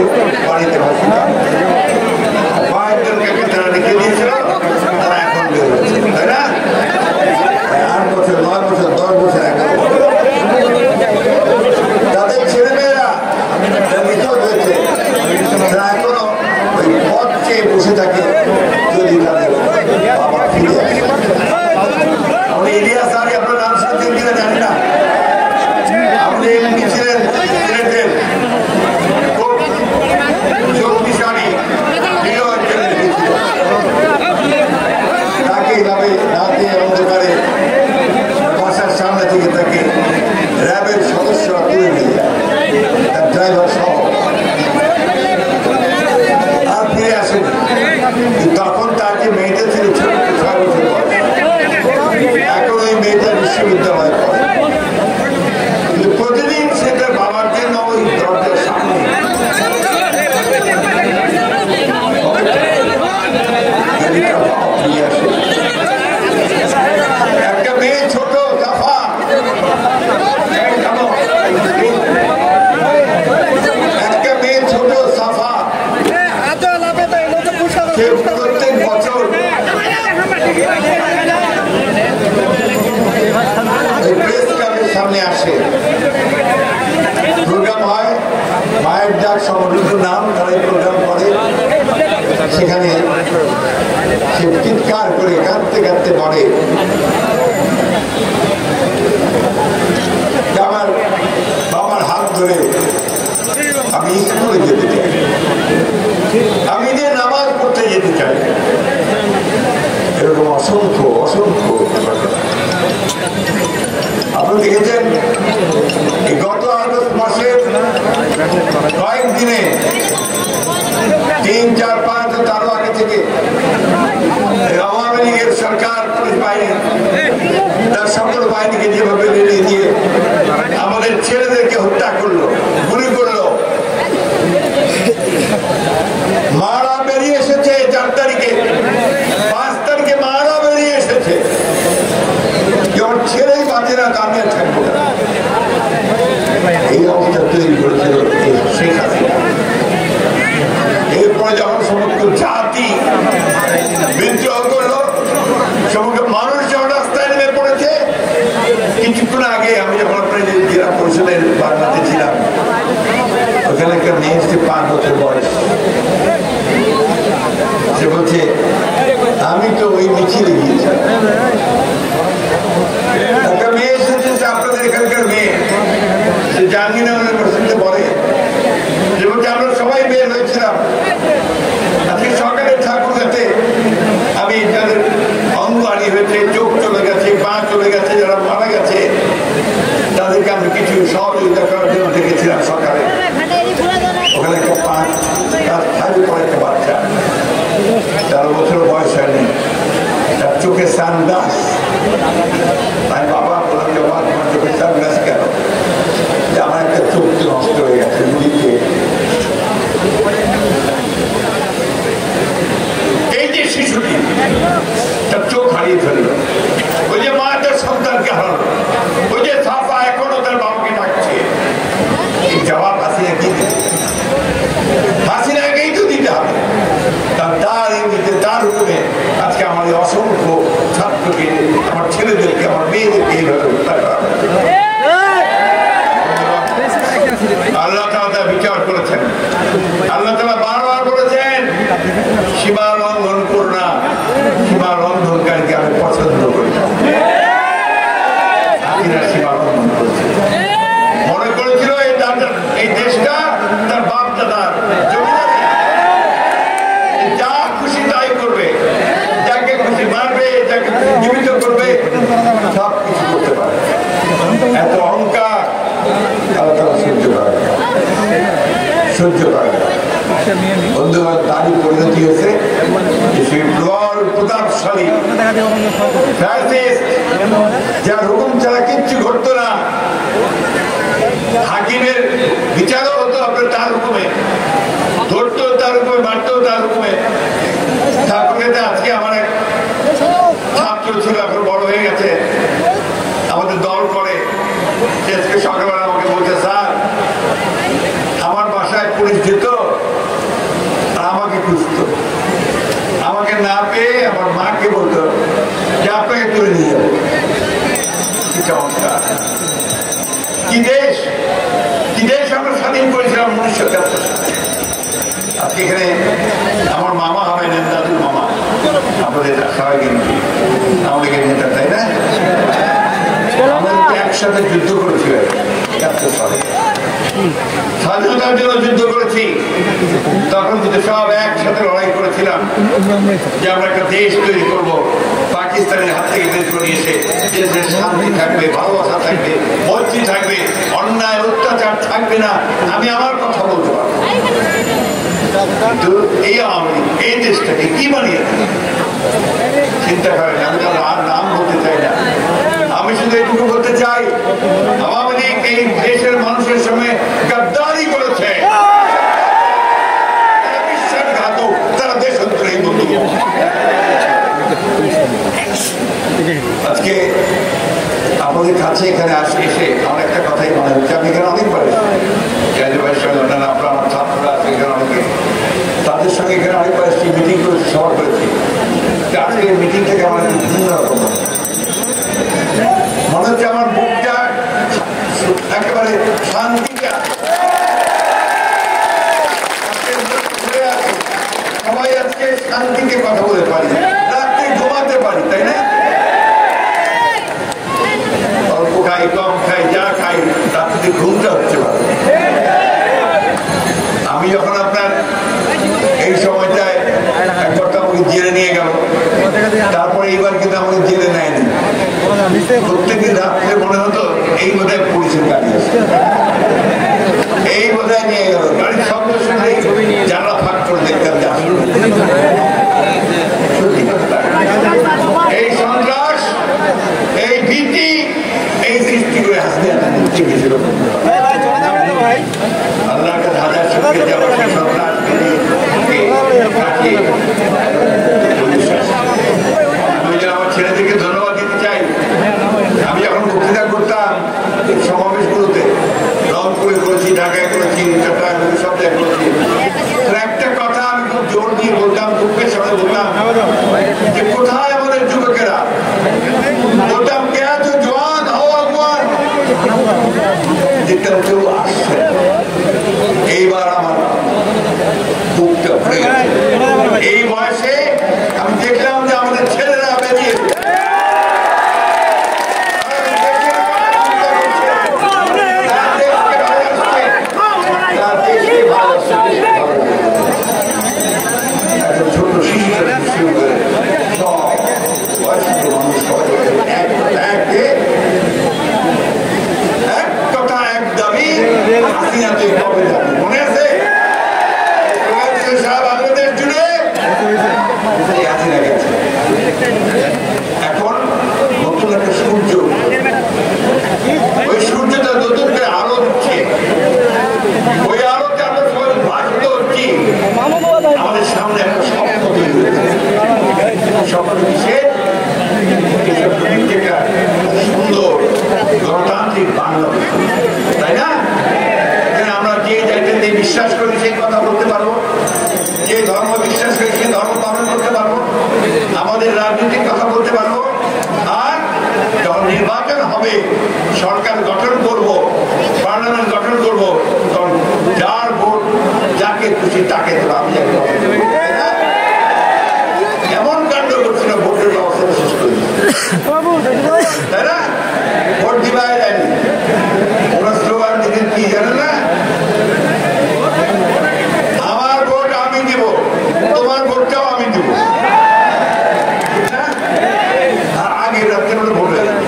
বলে বাড়িতে বসে কয়েকজনকে তারা রেখে দিয়েছিল, তারা এখন বের হচ্ছে, তাই না? 8 বছর 9 বছর 10 বছর 11 বছর তাদের ছেলেমেয়েরা নিখোঁজ হয়েছে, তারা এখনো ওই পথ চেয়ে বসে থাকে যদি তাদের বাবা ফিরে আসে। আপনি ইলিয়াস আলী আপনার নাম শুনছেন কিনা জানি না, আপনি এমপি ছিলেন সিলেটের, খুব শক্তিশালী প্রিয় একজন এমপি ছিল। তাকে এইভাবে রাতে অন্ধকারে বাসার সামনে থেকে তাকে র্যাবের সদস্যরা তুলে নিয়ে যায়, তার ড্রাইভার সহ, আর ফিরে আসেনি। তখন তার যে মেয়েটা ছিল 6 বছর বয়স, এখন ওই মেয়েটা বিশ্ববিদ্যালয়ে পড়ে, কিন্তু প্রতিদিন সেটা বাবার জন্য ওই দরজার সামনে একটা মেয়ে ছোট সাফা, একটা মেয়ে ছোট সাফা, সে প্রত্যেক বছর প্রেস ক্লাবের সামনে আসে, প্রোগ্রাম হয়, মায়ের ডাক সমৃদ্ধ নাম, তারা এই প্রোগ্রাম করে। সেখানে সে চিৎকার করে কাঁদতে কাঁদতে বলে, আমার বাবার হাত ধরে আমি স্কুলে যেতে চাই, আমি যে নামাজ পড়তে যেতে চাই। এরকম অসংখ্য অসংখ্য আপনি দেখেছেন গত আগস্ট মাসের কয়েকদিনে 3, 4, 5 তারও আগে থেকে আওয়ামী লীগের সরকার পুলিশ বাহিনী তার সকল বাহিনীকে যেভাবে লেলিয়ে দিয়ে আমাদের ছেলেদেরকে হত্যা করলো, গুলি করলো। মারা বেরিয়ে এসেছে 4 তারিখে, 5 তারিখে মারা বেরিয়ে এসেছে। যখন ছেলেই বাঁচে না, আমি আর থাকবো না। এই অবস্থা তৈরি করেছিল শেখ হাসিনা। এরপরে যখন সমস্ত জাতি বিদ্রোহ করলো, সমস্ত মানুষ যখন রাস্তায় নেমে পড়েছে। কিছুক্ষণ আগে আমি যখন জেলা পরিষদের বাংলাতে ছিলাম, ওখানে একটা মেয়ে এসছে 5 বছর বয়স, সে বলছে আমি তো ওই মিছিলে গিয়েছিলাম। একটা মেয়ে এসেছে, আপনাদের এখানকার মেয়ে, সে জাহাঙ্গীরনগর ইউনিভার্সিটিতে পড়ে, যে বলছে আমরা সবাই বের হয়েছিলাম আজকে সকালে ঠাকুরগাতে। আমি যাদের অঙ্গ হারিয়ে হয়েছে, চোখ চলে গেছে, পা চলে গেছে, যারা মারা গেছে, তাদেরকে আমি কিছু সহযোগিতা করার জন্য দেখেছিলাম সকালে। ওখানে একটা পাঁচ তার খালি পরে একটা বাচ্চা, 13 বছর বয়স হয়নি, তার চোখে সানগ্লাস। আমি বাবা বললাম যে বাবা তোমার চোখে সানগ্লাস কেন? যে আমার একটা চোখ নষ্ট হয়ে গেছে গুলিকে। এই যে শিশুটি তার চোখ হারিয়ে ফেললো, ওই যে মা তার সন্তানকে হারালো, ওই যে সাফা এখনো তার বাবাকে ডাকছে। এই জবাব হাসিনা কি দিতে? হাসিনাকেই তো দিতে হবে। তার এমনিতে তার হুকুমে আজকে আমাদের অসংখ্য ছাত্রকে, আমার ছেলেদেরকে, আমার মেয়েদেরকে এইভাবে হত্যা করা হচ্ছে। আল্লাহ তাআলা তা বিচার করেছেন। আল্লাহ তাআলা বারবার বলেছেন সীমা লঙ্ঘন করো না, সীমা লঙ্ঘনকারীকে আমি পছন্দ করি না। সীমা লঙ্ঘন করেছে, মনে করেছিল এই দেশটা তার বাপ দাদার জমিদারি, যা খুশি তাই করবে, যাকে খুশি মারবে, যাকে জীবিত করবে, সব কিছু করতে পারে। এত অহংকার আল্লাহ সহ্য করে, সহ্য করে। বন্ধুবান তারই পরিণতি হয়েছে সেই প্রতাপশালী যার হুকুম ছাড়া কিচ্ছু ঘটতো না, হাকিমের বিচারও হতো আপনার তার হুকুমে, ধরতো তার হুকুমে, মারতেও তার হুকুমে। ঠাকুরগাতে আজকে আমার এক ছাত্র ছিল, এখন বড় হয়ে গেছে, আমাদের দল করে। আজকে সকালবেলা আমাকে বলছে স্যার আমার বাসায় পুলিশ যেত, খুঁজতো, আমাকে না পেয়ে আমার মাকে বলতো যে আপনাকে তুলে নিয়ে যাবো। কি চমৎকার, কি দেশ, কি দেশ আমরা স্বাধীন করেছিলাম 1973 সালে। আজকে এখানে আমার মামা হবে না, দাদুর মামা, আমাদের সবাই কিন্তু আমাদের নেতা, তাই না? আমাদের একসাথে যুদ্ধ করেছিল 71 সালে, স্বাধীনতার জন্য যুদ্ধ করেছি। তখন কিন্তু সব একসাথে লড়াই করেছিলাম যে আমরা একটা দেশ তৈরি করব, পাকিস্তানের হাত থেকে বের করে এসে দেশে শান্তি থাকবে, ভালোবাসা থাকবে, মৈত্রী থাকবে, অন্যায় অত্যাচার থাকবে না। আমি আমার কথা বলতে পারবো, কিন্তু এই আওয়ামী লীগ এই দেশটাকে কি বানিয়ে চিন্তা করেন। আমি তো আর নাম বলতে চাই না, আমি শুধু এইটুকু বলতে চাই, আওয়ামী লীগ এই দেশের মানুষের সঙ্গে গাদ্দারি করেছে, বিশ্বাসঘাতক, তারা দেশদ্রোহী বন্ধু। আজকে আপনাদের কাছে এখানে এসে আমার একটা কথাই মনে হচ্ছে, আমি এখানে অনেকবার আপনারা আমার ছাত্ররা আছে এখানে অনেকে, তাদের সঙ্গে এখানে অনেকবার এসেছি, মিটিং করেছি, সভা করেছি। আজকে মিটিং থেকে আমার বিভিন্ন রকম মনে হচ্ছে, আমার বুকটা একেবারে শান্তিটা সবাই আজকে শান্তিতে কথা বলতে পারি, রাত্রে ঘুমাতে পারি, তাই না? অল্প খাই, কম খাই, যা খাই, রাত্রে ঘুমটা হচ্ছে ভালো। আমি যখন আপনার এই সময়টায় একবার তো আমাকে জেলে নিয়ে গেল, তারপরে এইবার কিন্তু আমাকে জেলে নেয়নি। প্রত্যেকদিন রাত্রে মনে হতো এই বোধহয় পুলিশের গাড়ি আছে, এই বোধহয় নিয়ে গেল, গাড়ির শব্দ শুনে যারা ফাঁক করে দেখতাম যে আসলে এই সন্ত্রাস, এই ভীতি, এই সৃষ্টি করে হাসতে হাসতে গেছিল। আল্লাহর কাছে হাজার সঙ্গে যাওয়া সেই সন্ত্রাস আমি যেন আমার ছেলেদেরকে ধন্যবাদ দিতে চাই। আমি যখন বক্তৃতা করতাম সমাবেশগুলোতে, রংপুরে করেছি, ঢাকায় করেছি, চট্টগ্রামে, সব জায়গায় করেছি, একটা কথা আমি খুব জোর দিয়ে বলতাম, দুঃখের সাথে বলতাম যে কোথায় আমাদের যুবকেরা, বলতাম কে তো জওয়ান হও আগুয়ান, দেখতাম কেউ আসছে। এইবার আমার বুকটা ভরে গেছে। এই বয়সে আমি দেখলাম যে আমাদের ছেলেরা বেরিয়ে ছোট শিশু শুরু করে সব বয়স্ক মানুষ এক কথা এক দাবি, হাসিনাতে কবে যাবে মনে আছে? বাংলাদেশ জুড়ে হাসিনা গেছে। এখন নতুন একটা সূর্য, ওই সূর্যটা নতুন করে আলো দিচ্ছে, ওই আলোতে আমরা সবাই ভাসিত হচ্ছি। আমাদের সামনে একটা স্বপ্ন তৈরি হয়েছে, স্বপ্ন কিসের? সুন্দর গণতান্ত্রিক বাংলাদেশ, তাই না? আমরা যে জায়গাতে বিশ্বাস করি সেই কথা বলতে পারবো, যে ধর্ম বিশ্বাস করি সেই ধর্ম পালন করতে পারবো, আমাদের রাজনৈতিক কথা বলতে পারবো। আর যখন নির্বাচন হবে, সরকার গঠন করব, পার্লামেন্ট গঠন করব, তখন যার ভোট যাকে খুশি তাকে দেবো। আমি এমন কাণ্ড করছিল, ভোটের ব্যবস্থা শেষ করি, তাই না? ভোট দিবাই যায়নি, ওরা স্লোগান দিতেন কি জানেন না? আমার ভোট আমি দিব, তোমার ভোটটাও আমি দিব। আগের রাত্রে মধ্যে ভোট হয়ে যাবে,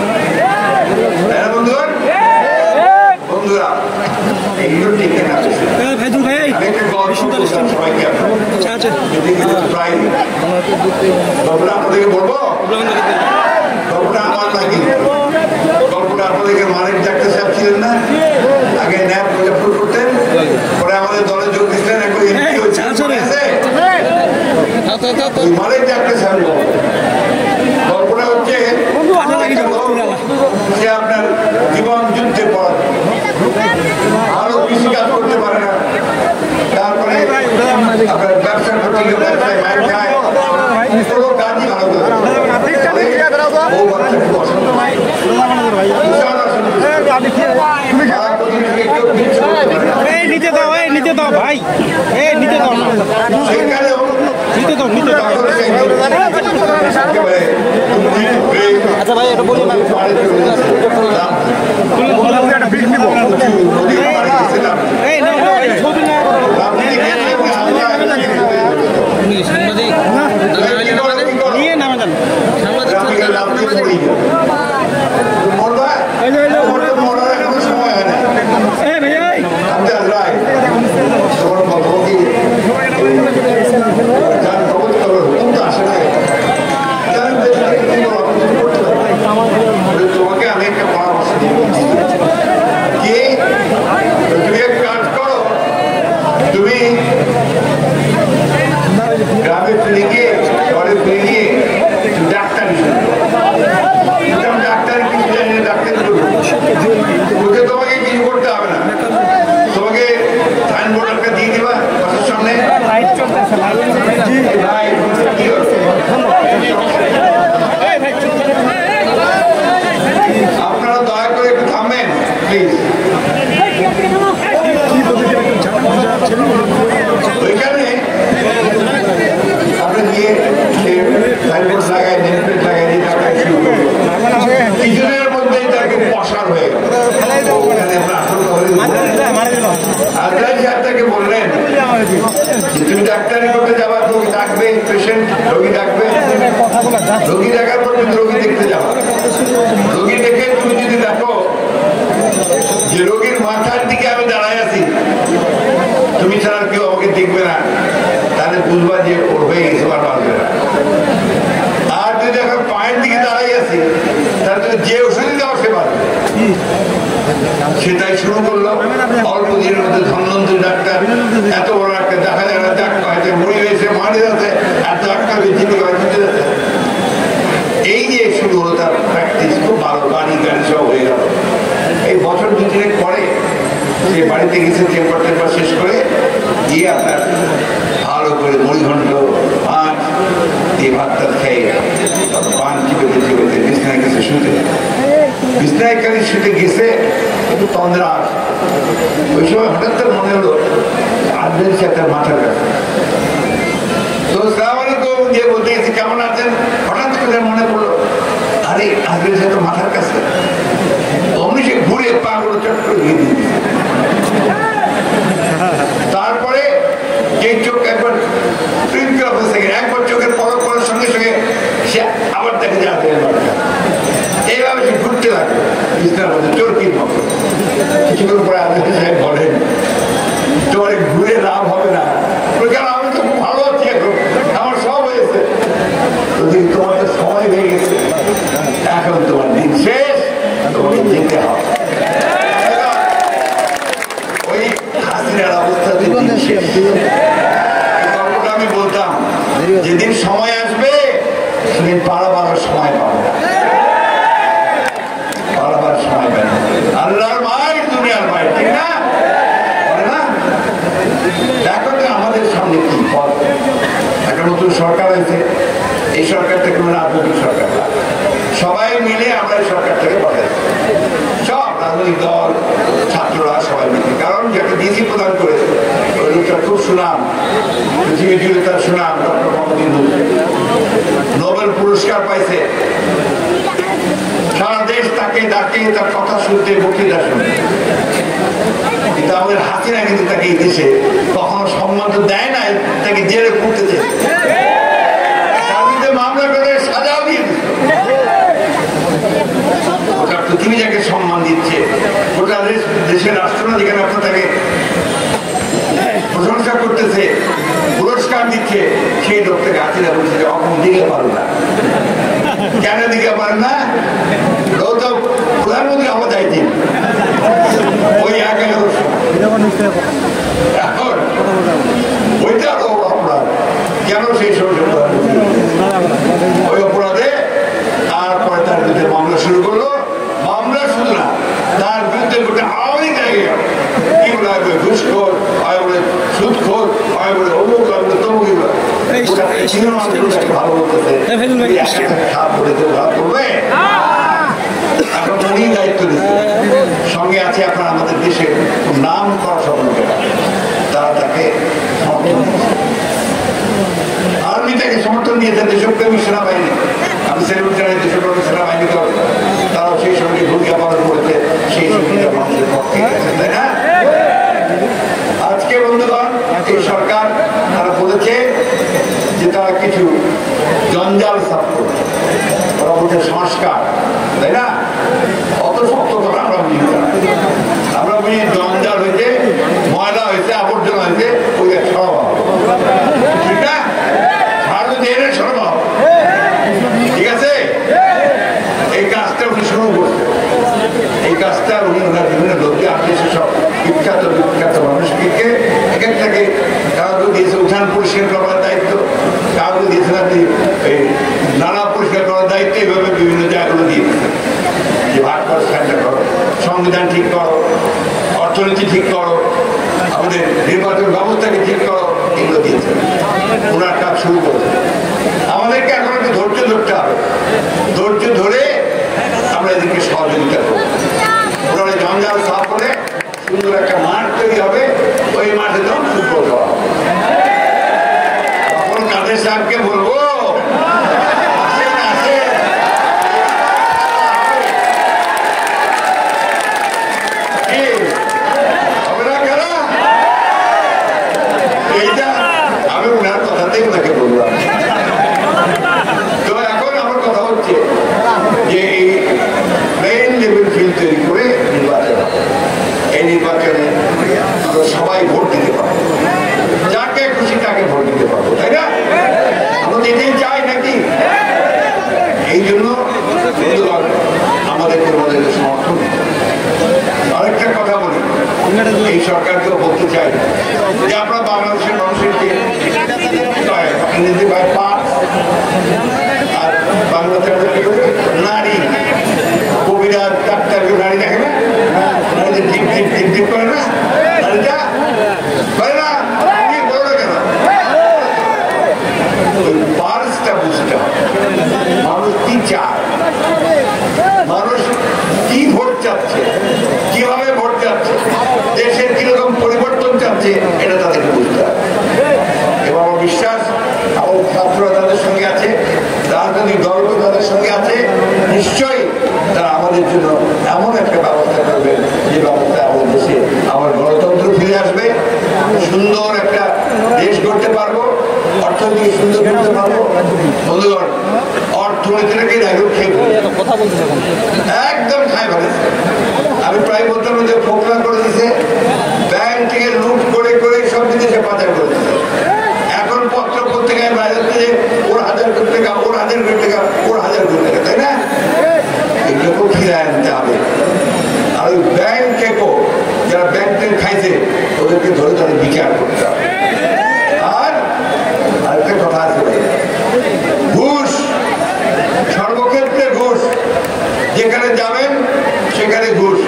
তাই না বন্ধুগণ? বন্ধুরা, এইগুলো ঠিক না। সবাইকে আপনাদেরকে বলবো, গল্পটা আমার নাকি, গল্পটা আপনাদেরকে মালিক ডাক্তার সাহেব ছিলেন না, আগে ন্যাপ মুজাফর করতেন, পরে আমাদের দলে যোগ দিচ্ছেন, এখন এমপি হয়েছে। মালিক ডাক্তার সাহেব গল্পটা হচ্ছে যে আপনার জীবন যুদ্ধের পর ভালো কৃষিকাজ করতে পারে না, তারপরে আপনার ব্যবসা করতে গিয়ে কোনো কাজই ভালো করে নিচে দাও, নিচে দাও ভাই, নিচে দাও, নিচে দাও, নিচে দাও। আচ্ছা ভাই, এটা বলি নিয়ে নামে যান তোমাকে আমি একটা পরামর্শ দিব কি তুমি এক কাজ করো, তুমি গ্রামে ফিরে গিয়ে ঘরে ফিরে গিয়ে ডাক্তার ডাক্তার কিছু জানি না, ডাক্তার করবো তোমাকে কিছু করতে হবে না, তোমাকে সাইনবোর্ড একটা দিয়ে দিবা বাসার সামনে। আপনারা দয়া করে একটু থামবেন প্লিজ। ওইখানে আপনি গিয়ে সাইনবোর্ড লাগাই নেম প্লেট লাগাই দিয়ে টাকা শুরু করবো, কিছুদিনের মধ্যেই তাকে পসার হয়ে গেল। আজরাইল সাহেব তাকে বললেন তুমি ডাক্তারি করতে যাবা, রোগী ডাকবে, পেশেন্ট রোগী ডাকবে, রোগী দেখার পর তুমি রোগী দেখতে যাবা, রোগী দেখে তুমি যদি দেখো যে রোগীর মাথার দিকে আমি দাঁড়ায় আছি, তুমি ছাড়া কেউ আমাকে দেখবে না, তাহলে বুঝবা যে ওর হয়ে গেছে আর বাঁচবে না। আর যদি এখন পায়ের দিকে দাঁড়াই আছি, তাহলে তুমি যে ওষুধ দাও সে বাঁচবে। সেটাই শুরু করলো। অল্প দিনের মধ্যে ধন্বন্তরী ডাক্তার, এত বড় একটা দেখা যায় না, হয়তো মরে হয়েছে, মারা যাচ্ছে, এত ডাক্তার জীবিকা দিতে যাচ্ছে। এই যে শুরু হলো তার প্র্যাকটিস, খুব ভালো, গাড়ি সব হয়ে গেল। এই বছর দু তিনেক পরে সে বাড়িতে গেছে, চেম্বার টেম্বার শেষ করে গিয়ে আপনার ভালো করে মুড়িঘণ্ট মাছ দিয়ে ভাত টাত খেয়ে পান চিপেতে চিপেতে বিছনায় গেছে শুতে। বিছনায় কালি শুতে গেছে একটু তন্দ্রা, ওই সময় হঠাৎ তার মনে হলো আর বেরিয়েছে তার মাথার কাছে। তো সালাম আলাইকুম যে বলতে গেছি কেমন আছেন, হঠাৎ করে মনে পড়লো আরে আর বেরিয়েছে তো মাথার কাছে। অমনি সে ঘুরে পা করে চট করে দিয়ে দিয়েছে। তারপরে যে চোখ একবার একবার চোখের পলক করার সঙ্গে সঙ্গে সে আবার দেখে যাতে এইভাবে সে ঘুরতে লাগলো বিছনার মধ্যে চোরকির মতো। কিছুক্ষণ পরে আদিত্য সাহেব বলেন তোমার ঘুরে লাভ হবে না, কারণ আমি তো ভালো আছি, এখন আমার সব হয়েছে, তোমার তো সময় হয়ে গেছে, এখন তোমার দিন শেষ, তোমাকে যেতে হবে। ওই হাসিনার অবস্থা আমি বলতাম যেদিন সময় আসবে সেদিন পালাবার সময় পাবো, পালাবার সময় পাবো। আল্লাহর মায়ের দুনিয়ার মায়ের, ঠিক না? দেখো তো আমাদের সামনে কি পথ। একটা নতুন সরকার হয়েছে, এই সরকারটা কোনো রাজনৈতিক সরকার না, সবাই মিলে আমরা এই সরকার থেকে পাঠাচ্ছি, সব রাজনৈতিক দল, ছাত্ররা সবাই মিলে। কারণ যাকে ডিসি প্রদান করেছে ওই লোকটা খুব সুনাম, পৃথিবী জুড়ে তার সুনাম, ডক্টর মোহাম্মদ ইউনূস নোবেল পুরস্কার পাইছে, সারা দেশ তাকে ডাকে, তার কথা শুনতে, বক্তৃতা শুনতে। কিন্তু আমাদের হাসিনা কিন্তু তাকে এই দেশে কখনো সম্মান তো দেয় নাই, তাকে জেলে পড়তেছে, তার বিরুদ্ধে মামলা করে সাজাও দিয়ে গোটা পৃথিবী যাকে সম্মান দিচ্ছে, গোটা দেশের রাষ্ট্র যেখানে আপনার তাকে প্রশংসা করতেছে, পুরস্কার দিচ্ছে, সেই লোক থেকে হাসিনা বলছে যে অখন দিকে পারো না। কেন দিকে পারেন না? ও তো প্রধানমন্ত্রী হওয়া চাইছেন ওই 11 এখন ওইটা অপরাধ। কেন সেই সময় ওই অপরাধে তারপরে তার বিরুদ্ধে মামলা শুরু করলো। মামলা শুধু না, তার বিরুদ্ধে গোটা আওয়ামী লেগে গেল, কি বলে ঘুষখোর, হয় বলে সুদখোর, হয় বলে অমুক, হয় বলে তমুক, ভালো বলতেছে করবে এখন উনি দায়িত্ব দিচ্ছে সঙ্গে আছে আপনার আমাদের দেশের নাম করা সব লোকেরা তারা তাকে আর্মিটাকে সমর্থন দিয়েছে দেশপ্রেমী সেনাবাহিনী আমি সেলুট জানাই দেশপ্রেমী সেনাবাহিনী তারাও সেই সঙ্গে ভূমিকা পালন করেছে সেই সঙ্গে মানুষের পক্ষে গেছে তাই না আজকে বন্ধুগণ এই সরকার তারা বলেছে যে তারা কিছু জঞ্জাল সাফ করছে ওরা বলছে সংস্কার তাই না অত শক্ত কথা আমরা বুঝি আমরা বুঝি জঞ্জাল হয়েছে ময়লা হয়েছে আবর্জনা হয়েছে ওইটা সরাবো ঠিক না ছাড় দিয়ে সরাবো ঠিক আছে এই কাজটা উনি শুরু করছে এই কাজটা উনি ওনার বিভিন্ন লোককে আপনি সেসব বিখ্যাত মানুষকে এক একটাকে কাউকে দিয়েছে উঠান পরিষ্কার করার দায়িত্ব কাউকে দিয়েছেন আপনি এই নালা পরিষ্কার করার দায়িত্ব এইভাবে বিভিন্ন জায়গাগুলো দিয়ে দিয়েছেন যে ভাগ করে সাহায্য করো সংবিধান ঠিক করো অর্থনীতি ঠিক করো আমাদের নির্বাচন ব্যবস্থাকে ঠিক করো এগুলো দিয়েছেন ওনার কাজ শুরু করেছে আমাদেরকে এখন একটু ধৈর্য ধরতে হবে ধৈর্য ধরে আমরা এদেরকে সহযোগিতা করবো ওরা জঞ্জাল সাফ করে সুন্দর একটা মাঠ তৈরি হবে ওই মাঠে তখন ফুটবল খেলা হবে তখন কাদের সাহেবকে বলবো এইটা আমি ওনার কথাতেই ওনাকে বললাম তো এখন আমার কথা হচ্ছে যে এই মেইন লেভেল ফিল্ড তৈরি করে নির্বাচন হবে এই নির্বাচনে আমরা সবাই ভোট দিতে পারবো যাকে খুশি তাকে ভোট দিতে পারবো তাই না আমরা দিতেই চাই নাকি এই জন্য আমাদেরকে আমাদেরকে সমর্থন আরেকটা কথা বলি এই সরকারকেও বলতে চাই যে আমরা বাংলাদেশের মানুষের যে ইংরেজি বাই পাঁচ আর বাংলাদেশের নারী কবিরাজ ডাক্তার নারী দেখে না নারীদের টিপ টিপ টিপ টিপ করে না নারীটা করে না কি বলো না কেন ওই পার্সটা বুঝতে হবে মানুষ কি চায় মানুষ কি ভোট চাচ্ছে কিভাবে ভোট চাচ্ছে দেশের কিরকম পরিবর্তন চাচ্ছে এটা তাদেরকে বুঝতে হবে এবং আমার বিশ্বাস আমার ছাত্ররা তাদের সঙ্গে আছে রাজনৈতিক দলগুলো তাদের সঙ্গে আছে নিশ্চয়ই তারা আমাদের জন্য এমন একটা ব্যবস্থা করবে যে ব্যবস্থা আমাদের দেশে আমার গণতন্ত্র ফিরে আসবে সুন্দর একটা দেশ গড়তে পারবো অর্থনীতি সুন্দর করতে পারবো বন্ধুগণ অর্থনীতিটাকে একদম খাই ফেলেছে আমি প্রায় বলতাম যে ফোকলা করে দিছে ব্যাংক থেকে লুট করে করে সব জিনিসে পাচার করে দিচ্ছে এখন পত্র পত্রিকায় বাইরে থেকে ওর 1000 কোটি টাকা ওর 1000 কোটি টাকা ওর 1000 কোটি টাকা তাই না এগুলো ফিরে আনতে হবে আর ওই ব্যাংকেও যারা ব্যাংক থেকে খাইছে ওদেরকে ধরে ধরে বিচার করতে হবে আর আরেকটা কথা আছে ঘুষ সর্বক্ষেত্রে ঘুষ যেখানে যাবেন সেখানে ঘুষ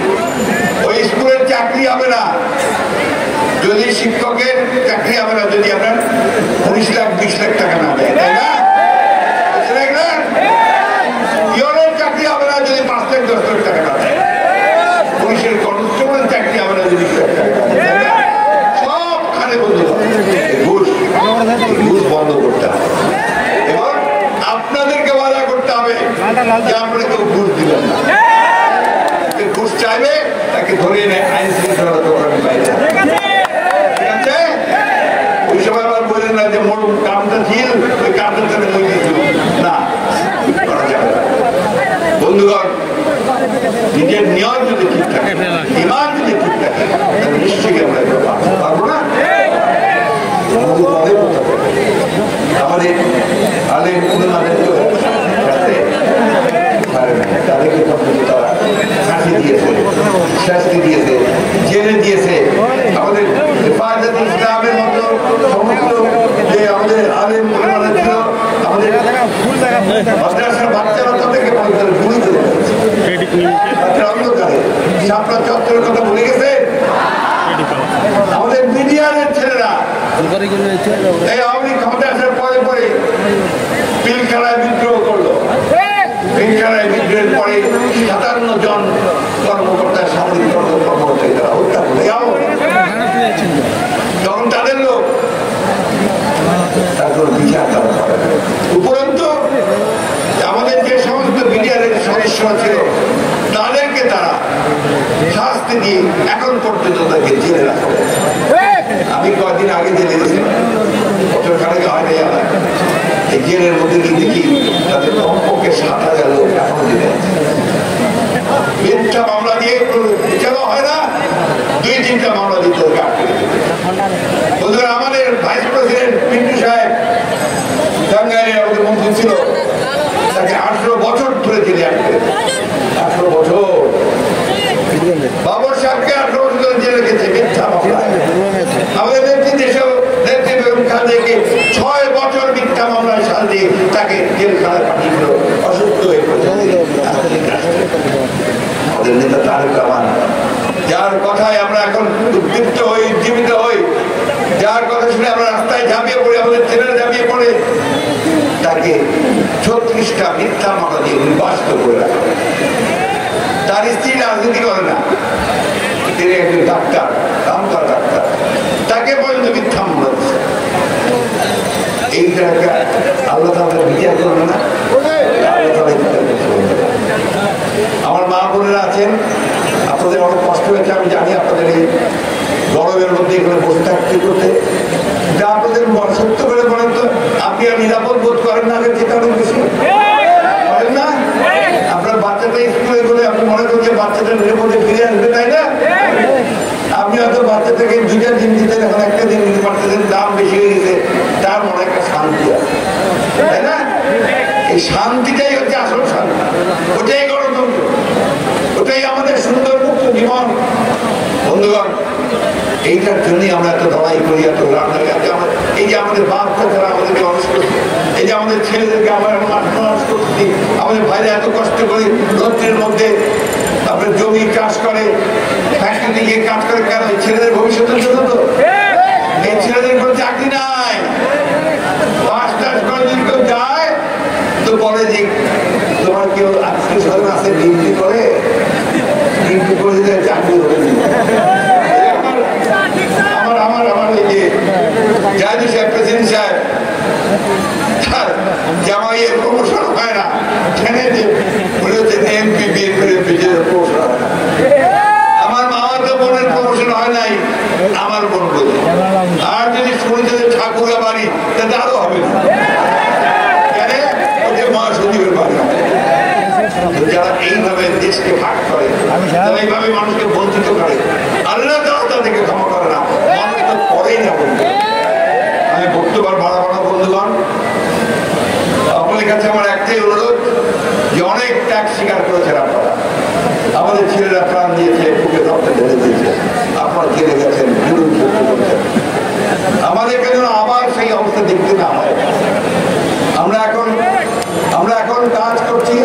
ওই স্কুলের চাকরি হবে না যদি শিক্ষকের চাকরি হবে না যদি আপনার 19 লাখ 20 লাখ টাকা না দেয় তাই না ইউরোর চাকরি হবে না যদি 5 লাখ 10 লাখ টাকা না দেয় পুলিশের কনস্টেবলের চাকরি হবে না যদি 20 লাখ টাকা সবখানে বন্ধু ঘুষ ঘুষ বন্ধ করতে হবে এবং আপনাদেরকে ওয়াদা করতে হবে যে আমরা কেউ ঘুষ দিবেন না ঘুষ চাইবে তাকে ধরে নেয় আইন শৃঙ্খলা দোকানের বাইরে ঠিক আছে ওই সময় আবার বললেন না যে মোর কামটা ছিল ওই কামটার জন্য মই দিয়েছিল না করা যাবে না বন্ধুগণ নিজের নিয়ম যদি ঠিক থাকে ইমান যদি ঠিক থাকে তাহলে নিশ্চয়ই আমরা পারবো না আমাদের আলেম উলামাদেরকে তাদেরকে তারা ফাঁসি দিয়েছে শাস্তি দিয়েছে জেলে দিয়েছে আমাদের হেফাজত ইসলামের মতো সমস্ত যে আমাদের আলেম উলামাদের ছিল আমাদের মাদ্রাসার বাচ্চারা তাদেরকে গুলি করে অন্ধকারে শাপলা চত্বরের কথা ভুলে গেছে আমাদের মিডিয়ার ছেলেরা এই আওয়ামী ক্ষমতা আসার পরে পরে পিলখানায় বিদ্রোহ করলো। পিলখানায় বিদ্রোহের পরে 57 জন কর্মকর্তা, সামরিক কর্মকর্তা তারা হত্যা করে তখন তাদের লোক, তারপর বিচার তারা করে। উপরন্তু আমাদের যে সমস্ত মিডিয়ার সদস্য ছিল তাদেরকে তারা শাস্তি দিয়ে এখন পর্যন্ত তাকে জেলে রাখা হয়েছে। আমি কয়েকদিন আগে জেলে গেছিলাম, বছরখানেক হয়নি আমার, এই জেলের মধ্যে গিয়ে দেখি তাদের কমপক্ষে 7,000 লোক এখনো জেলে আছে। মিথ্যা মামলা দিয়ে বিচারও হয় না, 2-3টা মামলা দিতে আটকে। বন্ধুরা, আমাদের ভাইস প্রেসিডেন্ট পিন্টু সাহেব টাঙ্গাইলে আমাদের মন্ত্রী ছিল, তাকে 18 বছর ধরে জেলে আটকে। 18 বছর। বাবর সাহেবকে 18 বছর ধরে জেলে গেছে মিথ্যা মামলায়। আমাদের নেত্রী বেগম খালেদাকে 6 বছর মিথ্যা মামলায় সাল দিয়ে তাকে জেলখানায় পাঠিয়েছিল, অসুস্থ হয়ে পড়েছে। আমাদের নেতা তারেক রহমান, যার কথায় আমরা এখন উদ্দীপ্ত হই, উজ্জীবিত হই, যার কথা শুনে আমরা রাস্তায় ঝাঁপিয়ে পড়ি, আমাদের ছেলেরা ঝাঁপিয়ে পড়ে, তাকে 36টা মিথ্যা মামলা দিয়ে নির্বাসিত করে রাখা। তার স্ত্রী রাজনীতি করে না, তিনি একজন ডাক্তার, কাম করা ডাক্তার, তাকে পর্যন্ত মিথ্যা মামলা দিচ্ছে। এই জায়গা আল্লাহ তাআলা বিচার করবে না, আল্লাহ তাআলা বিচার করবে না। আমার মা বোনেরা আছেন, আপনাদের অনেক কষ্ট হয়েছে আমি জানি। আপনাদের এই গরমের মধ্যে এখানে বসে থাকতে করতে, যা আপনাদের সত্য করে বলেন তো, আপনি আর নিরাপদ বোধ করেন না আগের থেকে অনেক বেশি করেন না? আপনার বাচ্চাটা স্কুলে গেলে আপনি মনে করেন যে বাচ্চাটা নিরাপদে ফিরে আসবে, তাই না? আপনি হয়তো বাচ্চা থেকে 2টা দিন দিতেন, এখন একটা দিন দিতে পারতেছেন, দাম বেশি হয়ে গেছে, তার মনে একটা শান্তি আছে, তাই না? এই শান্তিটাই হচ্ছে আসল শান্তি, ওটাই গণতন্ত্র, ওটাই আমাদের সুন্দর মুক্ত জীবন। বন্ধুগণ, এইটার জন্যই আমরা এত লড়াই করি, এত রান্না। এই যে আমাদের বাপটা যারা আমাদেরকে মানুষ করছে, এই যে আমাদের ছেলেদেরকে আমরা মানুষ করছি, আমাদের ভাইরা এত কষ্ট করে রৌদ্রের মধ্যে আপনার জমি চাষ করে, ফ্যাক্টরিতে গিয়ে কাজ করে, কেন? ছেলেদের ভবিষ্যতের জন্য তো। এই ছেলেদের কোনো চাকরি নাই, পাস টাস করে যদি কেউ যায় তো বলে যে তোমার কেউ আত্মীয় স্বজন আছে ডিউটি করে, ডিউটি করে দিলে চাকরি হবে না। আমার এই যে জাহিদ সাহেব, প্রেসিডেন্ট সাহেব, জামাইয়ের প্রমোশন হয় না, ঠেনে যে এমপি বিএনপি প্রমোশন হয় না। আমার মামার তো বোনের প্রমোশন হয় নাই, আমার বোন বলে। আর যদি শুনেছে যে ঠাকুরা বাড়ি, তাতে আরো হবে না, কেন? ওই মা সচিবের বাড়ি। যারা এইভাবে দেশকে ভাগ করে, যারা এইভাবে মানুষকে বঞ্চিত করে, আল্লাহ তাআলা তাদেরকে ক্ষমা করে না, মানুষ তো করেই না। বন্ধু, আমি বক্তব্য বাড়াবো না। বন্ধুগণ, আপনাদের কাছে আমার একটাই অনুরোধ যে অনেক ত্যাগ স্বীকার করেছেন আপনারা, আমাদের ছেলেরা প্রাণ দিয়েছে, বুকে রক্ত ঢেলে দিয়েছে, আপনারা জেলে গেছেন, বিরোধ করেছেন। আমাদেরকে যেন আবার সেই অবস্থা দেখতে না হয়। আমরা এখন কাজ করছি,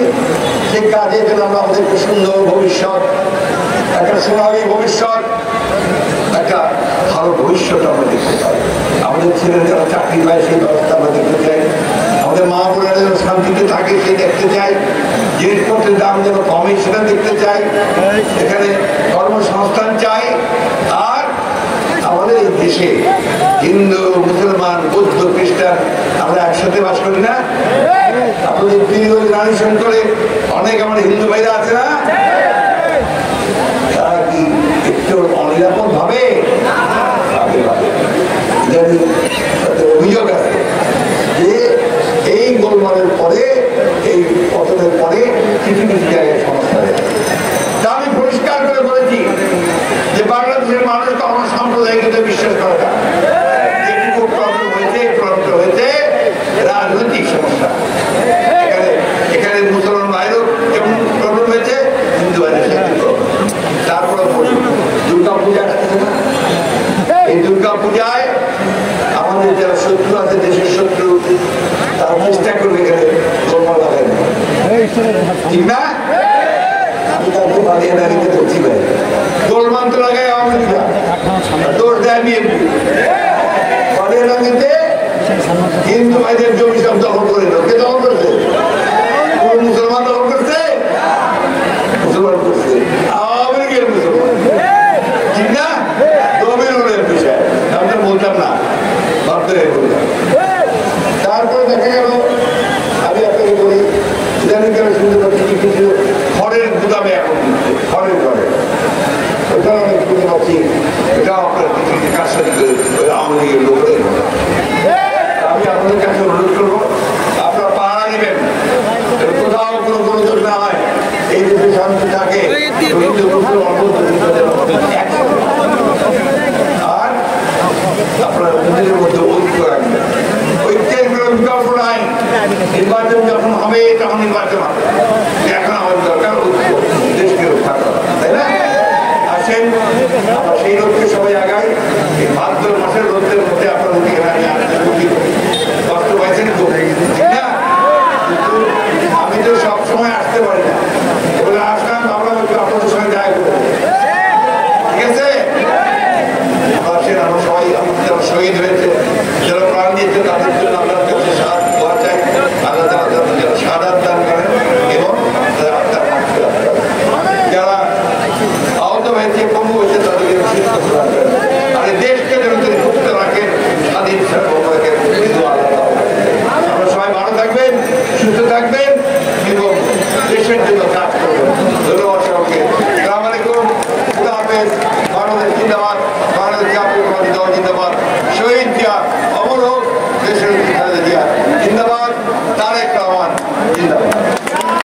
সেই কাজে যেন আমরা আমাদেরকে সুন্দর ভবিষ্যৎ, একটা সোনালী ভবিষ্যৎ, একটা ভালো ভবিষ্যৎ আমরা দেখতে পাই। আমাদের ছেলেরা যারা চাকরি পায় সেই ব্যবস্থা আমরা দেখতে চাই। আমাদের মা বোনেরা যেন শান্তিতে থাকে সেই দেখতে চাই। জিনিসপত্রের দাম যেন কমে সেটা দেখতে চাই। এখানে কর্মসংস্থান চাই। আর আমাদের এই দেশে হিন্দু, মুসলমান, বৌদ্ধ, খ্রিস্টান আমরা একসাথে বাস করি না? আপনাদের প্রিয় রানী শঙ্করে অনেক আমার হিন্দু ভাইরা আছে না? তারা কি একটু অনিরাপদ ভাবে? অভিযোগ আছে যে এই গোলমালের পরে, এই পতনের পরে কিছু কিছু জায়গায় সমস্যা হয়েছে। তা আমি পরিষ্কার করে বলেছি যে বাংলাদেশের মানুষ কখনো সাম্প্রদায়িকতা বিশ্বাস করে না। যেটুকু প্রবলেম হয়েছে, প্রবলেম হয়েছে রাজনৈতিক সমস্যা। এখানে মুসলমান ভাইরও যেমন প্রবলেম হয়েছে, হিন্দু ভাইদের সাথে প্রবলেম। তারপরে দুর্গা পূজা আসতেছে না? এই দুর্গা পূজায় আমাদের যারা শত্রু আছে, দেশের শত্রু, তারা চেষ্টা করবে এখানে গোলমাল লাগাই, ঠিক না? আমি তাকে বালিয়া দাঁড়িয়ে বলছি ভাই, গোলমাল তো লাগাই আওয়ামী লীগ, দোষ দেয় বিএনপি। বালিয়া দাঁড়িয়ে হিন্দু ভাইদের জমি সব দখল করে দাও। কে দখল করছে? কোন মুসলমান দখল করছে? মুসলমান করছে, আওয়ামী লীগের মুসলমান, ঠিক না? জমির বিষয় আমি তো বলতাম না, ভাবতে বলতাম। তারপরে দেখা গেল, আমি আপনাকে বলি, ইদানিং কালে শুনতে পাচ্ছি কিছু খড়ের গুদামে এখন দিচ্ছে, খড়ের ঘরে ওইখানে অনেক শুনতে পাচ্ছি, এটাও আপনার কিছু কাজ সাথে আওয়ামী লীগের লোকের। আমি আপনাদের কাছে অনুরোধ করবো, আপনারা পাহারা নেবেন, কোথাও কোনো গোলযোগ না হয়, এই দেশে শান্তি থাকে। আর আপনারা নিজেদের মধ্যে ঐক্য রাখবেন, ঐক্যের কোনো বিকল্প নাই। নির্বাচন যখন হবে তখন নির্বাচন হবে, এখন আমাদের দরকার ঐক্য, দেশকে রক্ষা করা, তাই না? আসেন আমরা সেই লক্ষ্যে সবাই আগাই। এই ভাদ্র মাসের রোদের মধ্যে আপনারা